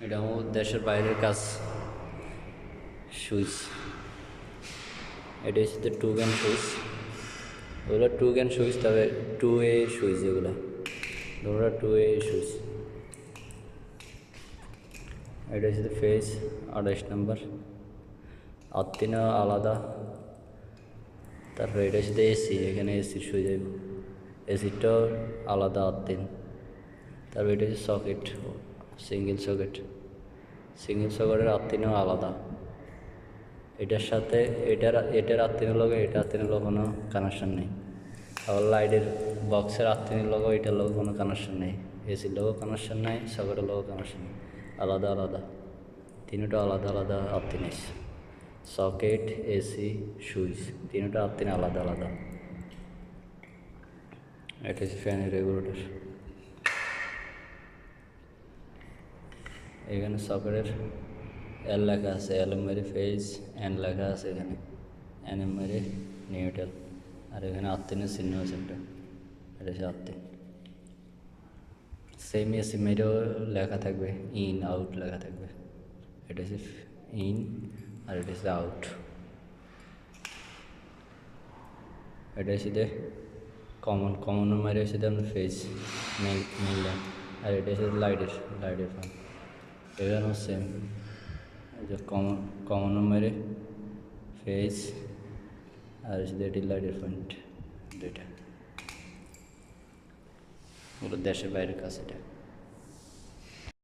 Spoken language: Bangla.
এটা আমার দেশের বাইরের কাজ সুইচ। এটা হচ্ছে টু গ্যান সুইচ, ওগুলো টু গ্যান সুইচ, তবে 2A সুইচ, এগুলো ধরো 2A সুইচ। এটা হচ্ছে ফেজ 28 নম্বর, আর তিনও আলাদা। তারপরে এটা হচ্ছে এসি, এখানে এসি সুইচ যাইব, এসিটাও আলাদা আর তিন। তারপর এটা হচ্ছে সকেট, সিঙ্গেল সকেট, সিঙ্গেল সকেটের আর তিনও আলাদা। এটার সাথে এটার আত্মিনের লগে এটা আত্মিনের লগে কোনো কানেকশন নেই। আবার লাইটের বক্সের আত্মিনের লগে এটার লগে কোনো কানেকশন নেই, এসির লগেও কানেকশন নাই, সকেটের লগেও কানেকশন নেই, আলাদা আলাদা, তিনটা আলাদা আলাদা আত্মিনিস। সকেট, এসি, সুইচ, তিনটা আত্মিন আলাদা আলাদা। এটা হচ্ছে ফ্যানের রেগুলেটর। এখানে সকেটের এল লেখা আছে, এল মেরে ফেজ, এন লেখা আছে এখানে, এন মেরে নিউট্রাল, আর এখানে আত্মিনের চিহ্ন আছে একটা, এটা হচ্ছে আত্মিন। সেম এসি মেরেও লেখা থাকবে, ইন আউট লেখা থাকবে, এটা হচ্ছে ইন আর এটা হচ্ছে আউট। এটা হচ্ছে কমনের মারে হচ্ছে আপনার ফেজ মেইন ল্যাম্প, আর এটা হচ্ছে লাইটের ফান। এখানেও সেম, যে কমনের মারে ফেজ, আর হচ্ছে এটি লাইটের পয়েন্ট দুইটা। ওগুলো দেশের বাইরের কাছে এটা।